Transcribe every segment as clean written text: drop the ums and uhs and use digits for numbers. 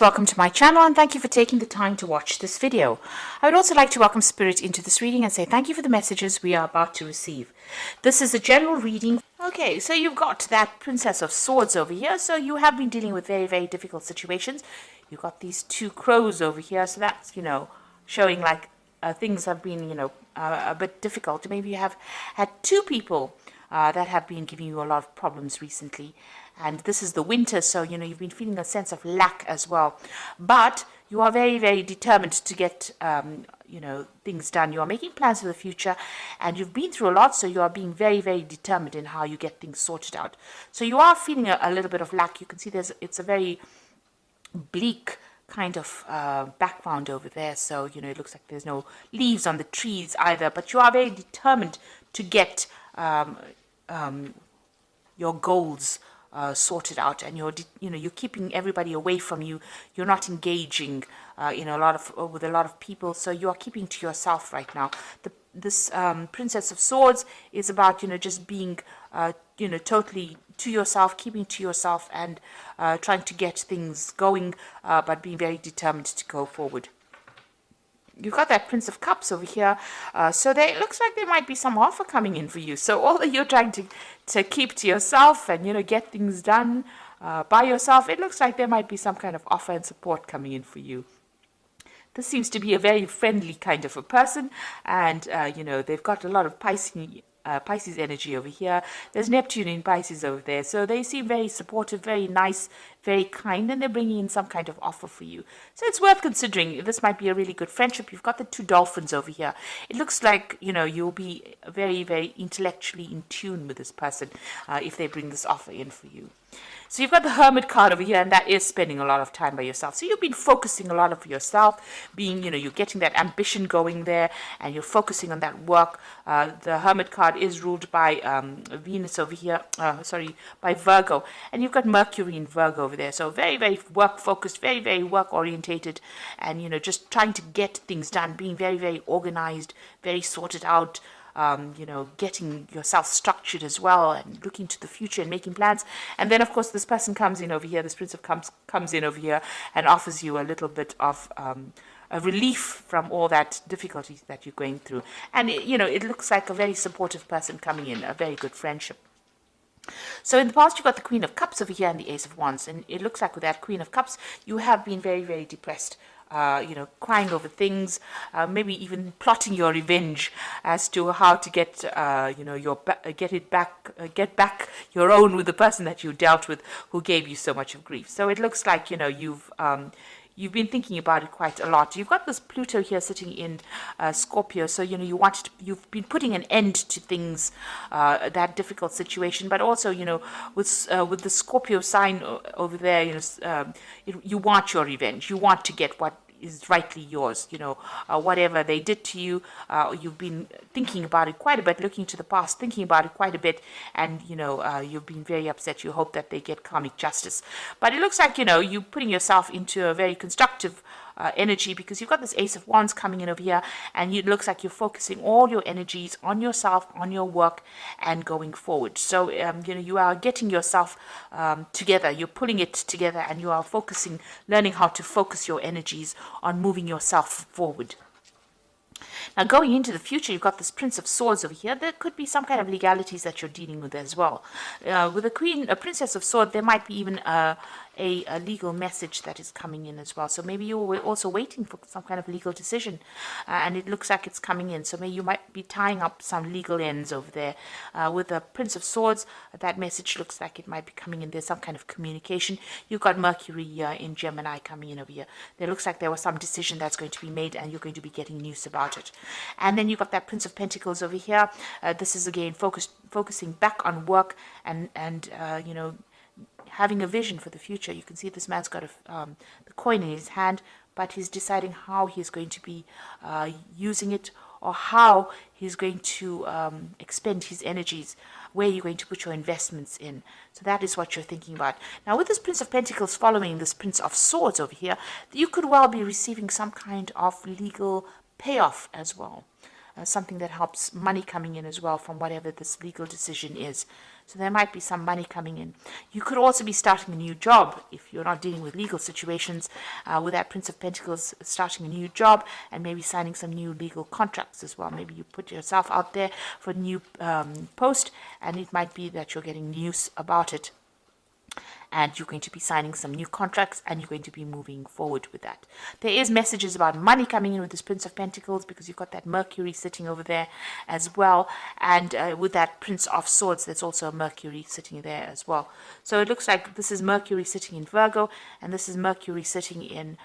Welcome to my channel and thank you for taking the time to watch this video. I would also like to welcome Spirit into this reading and say thank you for the messages we are about to receive. This is a general reading. Okay, so you've got that Princess of Swords over here. So you have been dealing with very, very difficult situations. You've got these two crows over here. So that's, showing like things have been, a bit difficult. Maybe you have had two people that have been giving you a lot of problems recently. And this is the winter, so, you've been feeling a sense of lack as well. But you are very, very determined to get, things done. You are making plans for the future, and you've been through a lot, so you are being very, very determined in how you get things sorted out. So you are feeling a little bit of lack. You can see it's a very bleak kind of background over there. So, it looks like there's no leaves on the trees either, but you are very determined to get your goals sorted out, and you're keeping everybody away from you. You're not engaging with a lot of people, so you are keeping to yourself right now. This Princess of Swords is about just being totally to yourself, keeping to yourself, and trying to get things going, but being very determined to go forward. You've got that Prince of Cups over here, so it looks like there might be some offer coming in for you. So although you're trying to keep to yourself and get things done by yourself, it looks like there might be some kind of offer and support coming in for you. This seems to be a very friendly kind of a person, and they've got a lot of Pisces energy over here. There's Neptune in Pisces over there, so they seem very supportive, very nice, very kind, and they're bringing in some kind of offer for you. So it's worth considering. This might be a really good friendship. You've got the two dolphins over here. It looks like you'll be very, very intellectually in tune with this person if they bring this offer in for you. So you've got the Hermit card over here, and that is spending a lot of time by yourself. So you've been focusing a lot of yourself, being, you're getting that ambition going there, and you're focusing on that work. The Hermit card is ruled by Venus over here, by Virgo. And you've got Mercury in Virgo over there. So very, very work-focused, very, very work-orientated, and, just trying to get things done, being very, very organized, very sorted out, getting yourself structured as well, and looking to the future and making plans. And then, of course, this person comes in over here, this Prince of Cups comes in over here and offers you a little bit of a relief from all that difficulties that you're going through. And, it looks like a very supportive person coming in, a very good friendship. So in the past, you've got the Queen of Cups over here and the Ace of Wands. And it looks like with that Queen of Cups, you have been very, very depressed. Crying over things, maybe even plotting your revenge as to how to get, get back your own with the person that you dealt with who gave you so much of grief. So it looks like, you've been thinking about it quite a lot. You've got this Pluto here sitting in Scorpio, so you've been putting an end to things, that difficult situation. But also, with the Scorpio sign over there, you want your revenge. You want to get what is rightly yours. Whatever they did to you, you've been thinking about it quite a bit, looking to the past, thinking about it quite a bit, and you've been very upset. You hope that they get karmic justice, but it looks like you're putting yourself into a very constructive energy, because you've got this Ace of Wands coming in over here, and it looks like you're focusing all your energies on yourself, on your work, and going forward. So you are getting yourself together, you're pulling it together, and you are focusing, learning how to focus your energies on moving yourself forward. Now, going into the future, you've got this Prince of Swords over here. There could be some kind of legalities that you're dealing with as well. With a Princess of Swords, there might be even a legal message that is coming in as well. So maybe you're also waiting for some kind of legal decision, and it looks like it's coming in. So maybe you might be tying up some legal ends over there. With the Prince of Swords, that message looks like it might be coming in. There's some kind of communication. You've got Mercury in Gemini coming in over here. There looks like there was some decision that's going to be made, and you're going to be getting news about it. And then you've got that Prince of Pentacles over here. This is again focusing back on work and having a vision for the future. You can see this man's got the coin in his hand, but he's deciding how he's going to be using it, or how he's going to expend his energies, where you're going to put your investments in. So that is what you're thinking about. Now, with this Prince of Pentacles following this Prince of Swords over here, you could well be receiving some kind of legal payoff as well. Something that helps money coming in as well from whatever this legal decision is. So there might be some money coming in. You could also be starting a new job if you're not dealing with legal situations. With that Prince of Pentacles, starting a new job and maybe signing some new legal contracts as well. Maybe you put yourself out there for a new post, and it might be that you're getting news about it, and you're going to be signing some new contracts, and you're going to be moving forward with that. There is messages about money coming in with this Prince of Pentacles, because you've got that Mercury sitting over there as well, and with that Prince of Swords, there's also a Mercury sitting there as well. So it looks like this is Mercury sitting in Virgo, and this is Mercury sitting in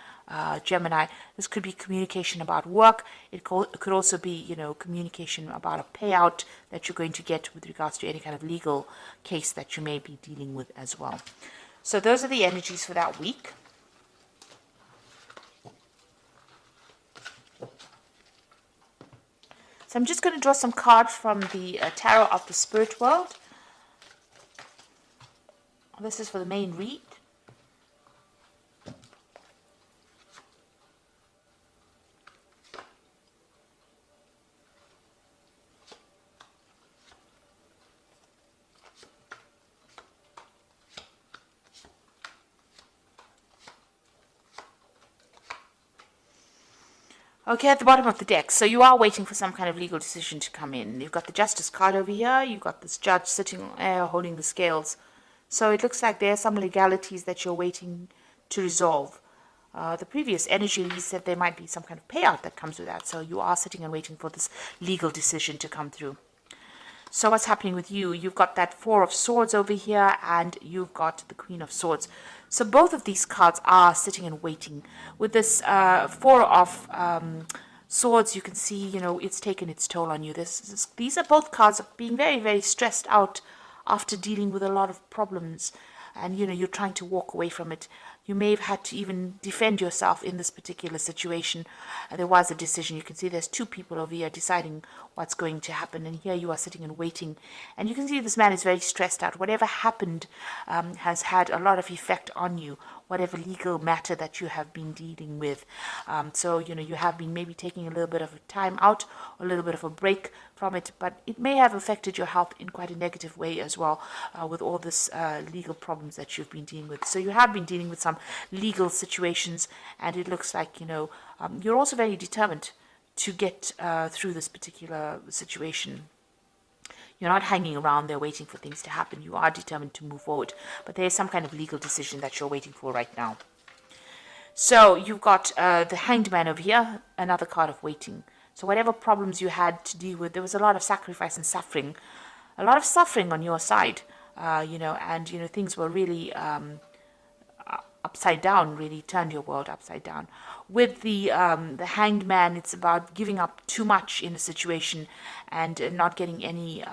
Gemini. This could be communication about work. It could also be, communication about a payout that you're going to get with regards to any kind of legal case that you may be dealing with as well. So those are the energies for that week. So I'm just going to draw some cards from the Tarot of the Spirit World. This is for the main read. Okay, at the bottom of the deck, so you are waiting for some kind of legal decision to come in. You've got the Justice card over here. You've got this judge sitting there holding the scales. So it looks like there are some legalities that you're waiting to resolve. The previous energy said there might be some kind of payout that comes with that. So you are sitting and waiting for this legal decision to come through. So what's happening with you? You've got that Four of Swords over here, and you've got the Queen of Swords. So both of these cards are sitting and waiting. With this Four of Swords, you can see, it's taken its toll on you. These are both cards of being very, very stressed out after dealing with a lot of problems. And, you're trying to walk away from it. You may have had to even defend yourself in this particular situation. There was a decision. You can see there's two people over here deciding what's going to happen. And here you are sitting and waiting. And you can see this man is very stressed out. Whatever happened has had a lot of effect on you. Whatever legal matter that you have been dealing with. So, you have been maybe taking a little bit of a time out, or a little bit of a break from it, but it may have affected your health in quite a negative way as well, with all this legal problems that you've been dealing with. So you have been dealing with some legal situations, and it looks like, you're also very determined to get through this particular situation. You're not hanging around there waiting for things to happen. You are determined to move forward. But there is some kind of legal decision that you're waiting for right now. So you've got the Hanged Man over here, another card of waiting. So whatever problems you had to deal with, there was a lot of sacrifice and suffering. A lot of suffering on your side, and, things were really upside down, really turned your world upside down. With the Hanged Man, it's about giving up too much in a situation and not getting any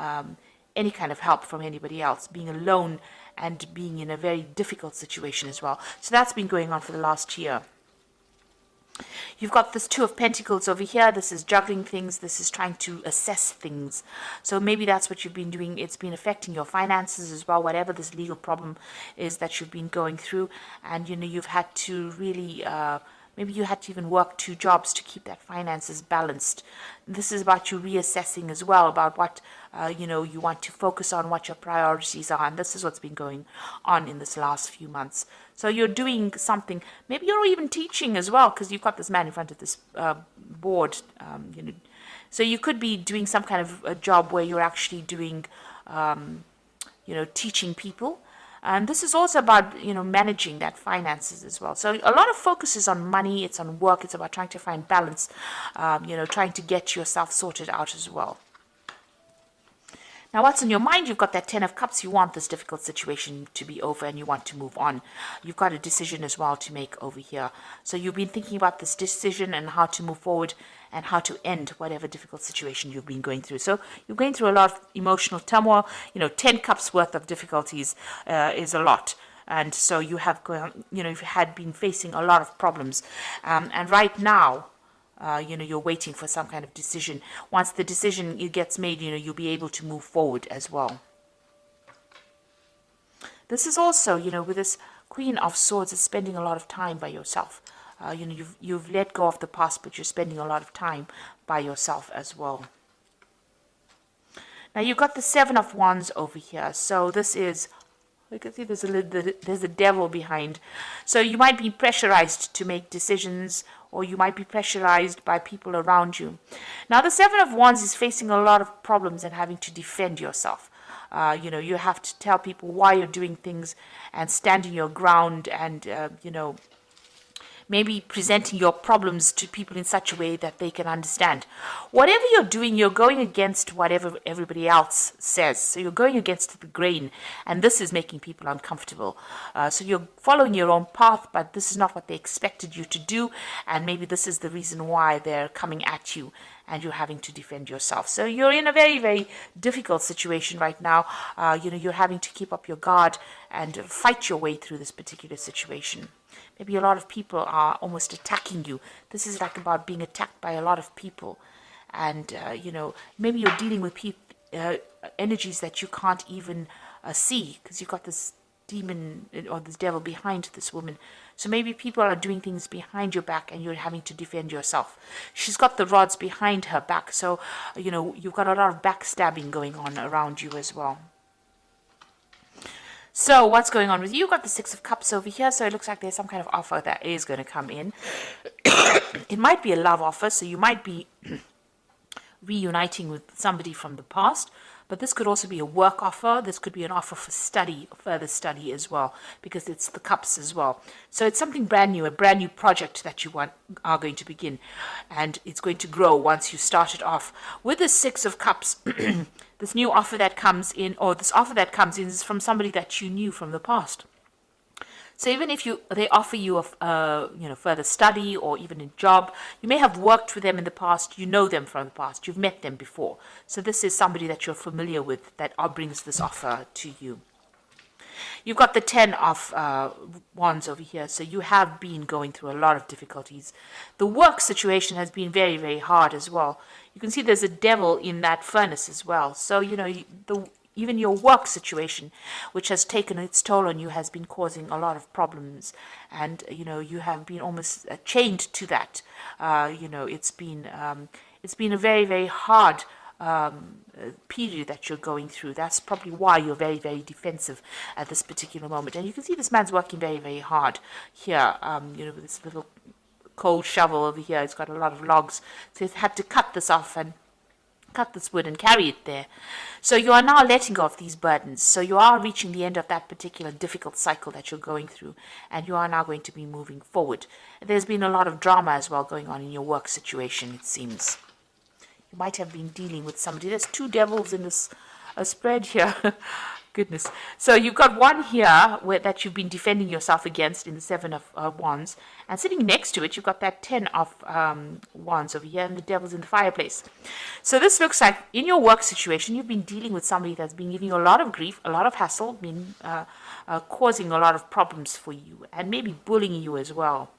kind of help from anybody else, being alone and being in a very difficult situation as well. So that's been going on for the last year. You've got this Two of Pentacles over here. This is juggling things. This is trying to assess things. So maybe that's what you've been doing. It's been affecting your finances as well, whatever this legal problem is that you've been going through. And, you've had to really, maybe you had to even work two jobs to keep that finances balanced. This is about you reassessing as well, about what, you want to focus on, what your priorities are. And this is what's been going on in this last few months. So you're doing something. Maybe you're even teaching as well, because you've got this man in front of this board. So you could be doing some kind of a job where you're actually doing, teaching people. And this is also about, managing that finances as well. So a lot of focus is on money. It's on work. It's about trying to find balance, trying to get yourself sorted out as well. Now, what's on your mind? You've got that Ten of Cups. You want this difficult situation to be over and you want to move on. You've got a decision as well to make over here. So you've been thinking about this decision and how to move forward and how to end whatever difficult situation you've been going through. So you're going through a lot of emotional turmoil. 10 cups worth of difficulties is a lot. And so you have you've had been facing a lot of problems. And right now, you're waiting for some kind of decision. Once the decision gets made, you'll be able to move forward as well. This is also, with this Queen of Swords, is spending a lot of time by yourself. You've let go of the past, but you're spending a lot of time by yourself as well. Now you've got the Seven of Wands over here. So this is, you can see there's a devil behind. So you might be pressurized to make decisions, or you might be pressurized by people around you. Now the Seven of Wands is facing a lot of problems and having to defend yourself. You have to tell people why you're doing things and standing your ground, and maybe presenting your problems to people in such a way that they can understand. Whatever you're doing, you're going against whatever everybody else says. So you're going against the grain, and this is making people uncomfortable. So you're following your own path, but this is not what they expected you to do, and maybe this is the reason why they're coming at you, and you're having to defend yourself. So you're in a very, very difficult situation right now. You're having to keep up your guard and fight your way through this particular situation. Maybe a lot of people are almost attacking you. This is like about being attacked by a lot of people. And, maybe you're dealing with energies that you can't even see, because you've got this demon or this devil behind this woman. So maybe people are doing things behind your back and you're having to defend yourself. She's got the rods behind her back. So, you've got a lot of backstabbing going on around you as well. So what's going on with you? You've got the Six of Cups over here. So it looks like there's some kind of offer that is going to come in. It might be a love offer. So you might be reuniting with somebody from the past. But this could also be a work offer. This could be an offer for study, further study as well, because it's the cups as well. So it's something brand new, a brand new project that you are going to begin. And it's going to grow once you start it off. With the Six of Cups, this new offer that comes in, or this offer that comes in, is from somebody that you knew from the past. So even if they offer you a further study or even a job, you may have worked with them in the past, you know them from the past, you've met them before. So this is somebody that you're familiar with that brings this offer to you. You've got the Ten of Wands over here, so you have been going through a lot of difficulties. The work situation has been very, very hard as well. You can see there's a devil in that furnace as well. So, even your work situation, which has taken its toll on you, has been causing a lot of problems. And, you have been almost chained to that. It's been a very, very hard period that you're going through. That's probably why you're very, very defensive at this particular moment. And you can see this man's working very, very hard here. With this little cold shovel over here. It's got a lot of logs. So he's had to cut this off and cut this wood and carry it there. So you are now letting go of these burdens. So you are reaching the end of that particular difficult cycle that you're going through, and you are now going to be moving forward. There's been a lot of drama as well going on in your work situation, it seems. You might have been dealing with somebody. There's two devils in this spread here. Goodness. So you've got one here that you've been defending yourself against in the Seven of Wands. And sitting next to it, you've got that Ten of Wands over here, and the devil's in the fireplace. So this looks like in your work situation, you've been dealing with somebody that's been giving you a lot of grief, a lot of hassle, been causing a lot of problems for you, and maybe bullying you as well.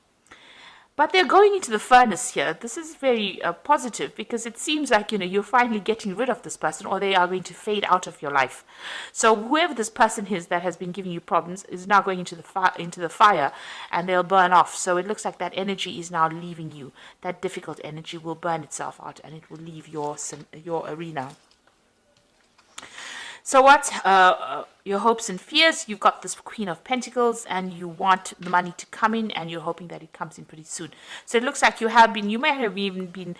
But they're going into the furnace here. This is very positive, because it seems like, you're finally getting rid of this person, or they are going to fade out of your life. So whoever this person is that has been giving you problems is now going into the fire, and they'll burn off. So it looks like that energy is now leaving you. That difficult energy will burn itself out, and it will leave your arena. So what's your hopes and fears? You've got this Queen of Pentacles, and you want the money to come in, and you're hoping that it comes in pretty soon. So it looks like you may have even been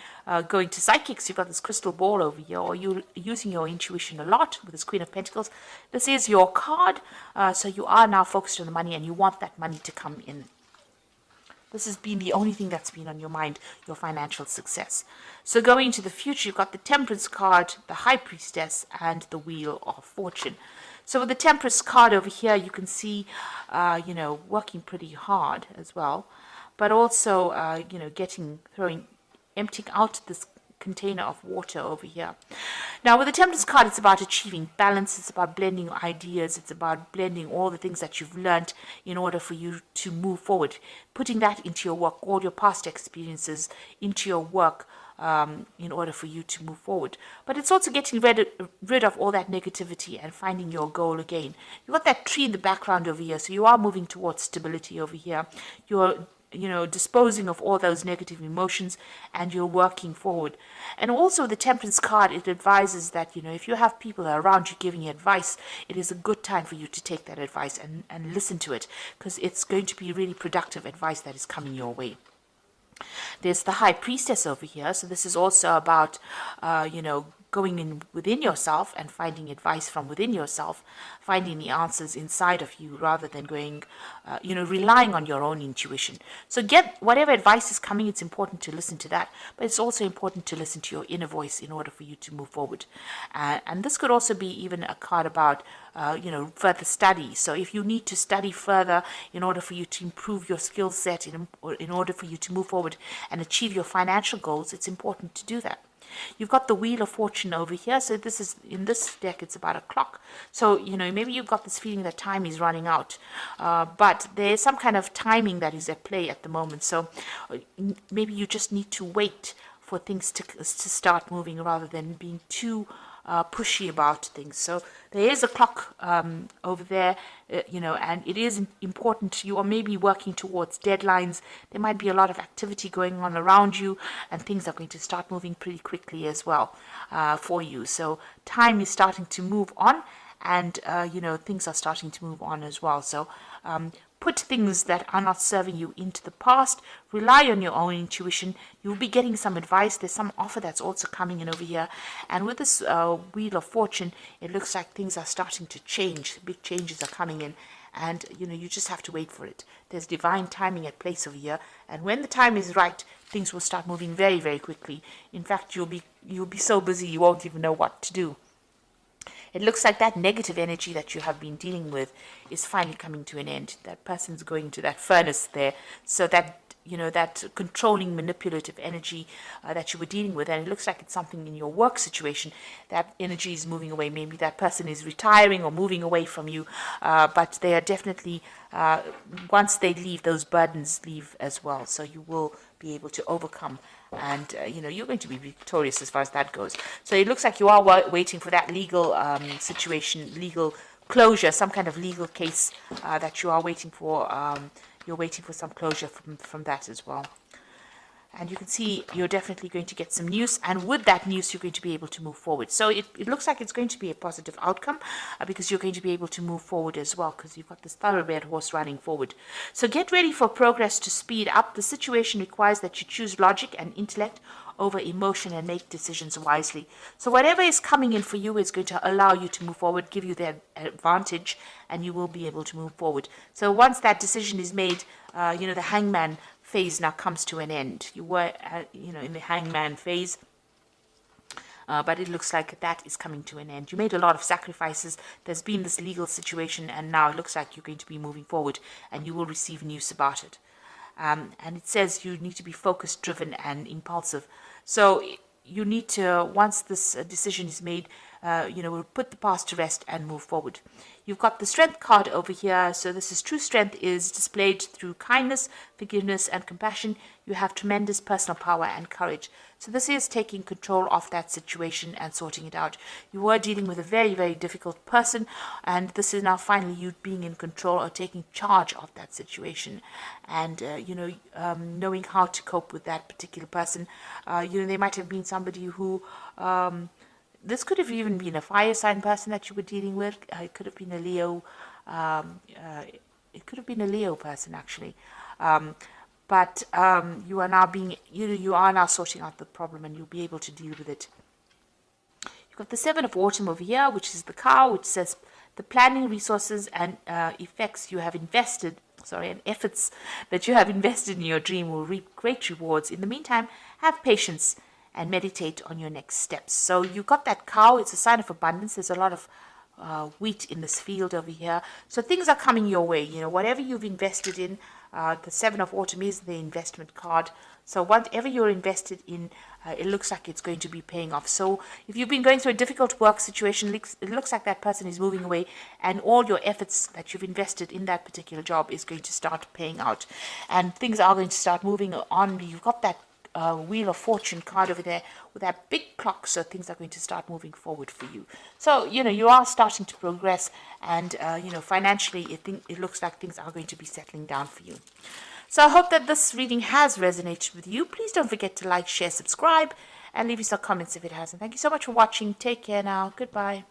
going to psychics. You've got this crystal ball over here, or you're using your intuition a lot with this Queen of Pentacles. This is your card. So you are now focused on the money, and you want that money to come in. This has been the only thing that's been on your mind, your financial success. So going into the future, you've got the Temperance card, the High Priestess, and the Wheel of Fortune. So with the Temperance card over here, you can see, working pretty hard as well, but also, emptying out this container of water over here. Now with the Temperance card, it's about achieving balance. It's about blending ideas. It's about blending all the things that you've learned in order for you to move forward, putting that into your work, all your past experiences into your work, in order for you to move forward. But it's also getting rid of all that negativity and finding your goal again. You've got that tree in the background over here, so you are moving towards stability over here. You're disposing of all those negative emotions, and you're working forward. And also the Temperance card, it advises that, if you have people around you giving you advice, it is a good time for you to take that advice and listen to it, because it's going to be really productive advice that is coming your way. There's the High Priestess over here. So this is also about, going in within yourself and finding advice from within yourself, finding the answers inside of you rather than going, relying on your own intuition. So get whatever advice is coming, it's important to listen to that, but it's also important to listen to your inner voice in order for you to move forward. And this could also be even a card about, further study. So if you need to study further in order for you to improve your skill set, in order for you to move forward and achieve your financial goals, it's important to do that. You've got the Wheel of Fortune over here. So this is, in this deck, it's about a clock. So, maybe you've got this feeling that time is running out. But there's some kind of timing that is at play at the moment. So maybe you just need to wait for things to start moving rather than being too pushy about things. So there is a clock over there, and it is important. You are maybe working towards deadlines. There might be a lot of activity going on around you, and things are going to start moving pretty quickly as well for you. So time is starting to move on, and things are starting to move on as well. So put things that are not serving you into the past. Rely on your own intuition. You'll be getting some advice. There's some offer that's also coming in over here. And with this Wheel of Fortune, it looks like things are starting to change. Big changes are coming in. And, you just have to wait for it. There's divine timing at place over here. And when the time is right, things will start moving very, very quickly. In fact, you'll be so busy you won't even know what to do. It looks like that negative energy that you have been dealing with is finally coming to an end. That person's going to that furnace there. So that, that controlling, manipulative energy that you were dealing with, and it looks like it's something in your work situation, that energy is moving away. Maybe that person is retiring or moving away from you, but they are definitely, once they leave, those burdens leave as well. So you will be able to overcome, and you're going to be victorious as far as that goes. So it looks like you are waiting for that legal situation, legal closure, some kind of legal case that you are waiting for. You're waiting for some closure from that as well. And you can see you're definitely going to get some news, and with that news you're going to be able to move forward. So it looks like it's going to be a positive outcome because you're going to be able to move forward as well, because you've got this thoroughbred horse running forward. So get ready for progress to speed up. The situation requires that you choose logic and intellect over emotion and make decisions wisely. So whatever is coming in for you is going to allow you to move forward, give you that advantage, and you will be able to move forward. So once that decision is made, the hangman phase now comes to an end. You were, in the hangman phase, but it looks like that is coming to an end. You made a lot of sacrifices. There's been this legal situation, and now it looks like you're going to be moving forward, and you will receive news about it. And it says you need to be focused, driven, and impulsive. So you need to, once this decision is made, we'll put the past to rest and move forward. You've got the Strength card over here. So this is true strength is displayed through kindness, forgiveness, and compassion. You have tremendous personal power and courage. So this is taking control of that situation and sorting it out. You were dealing with a very, very difficult person, and this is now finally you being in control or taking charge of that situation, and knowing how to cope with that particular person. They might have been somebody who this could have even been a fire sign person that you were dealing with. It could have been a Leo. It could have been a Leo person actually. But you are now you are now sorting out the problem, and you'll be able to deal with it. You've got the Seven of Autumn over here, which is the cow, which says the planning, resources, and effects you have invested. And efforts that you have invested in your dream will reap great rewards. In the meantime, have patience and meditate on your next steps. So you got that cow. It's a sign of abundance. There's a lot of wheat in this field over here. So things are coming your way. Whatever you've invested in, the Seven of Autumn is the investment card. So whatever you're invested in, it looks like it's going to be paying off. So if you've been going through a difficult work situation, it looks like that person is moving away, and all your efforts that you've invested in that particular job is going to start paying out, and things are going to start moving on. You've got that Wheel of Fortune card over there with that big clock, so things are going to start moving forward for you. So you are starting to progress, and financially it looks like things are going to be settling down for you. So I hope that this reading has resonated with you. Please don't forget to like, share, subscribe, and leave us some comments if it hasn't. Thank you so much for watching. Take care now. Goodbye.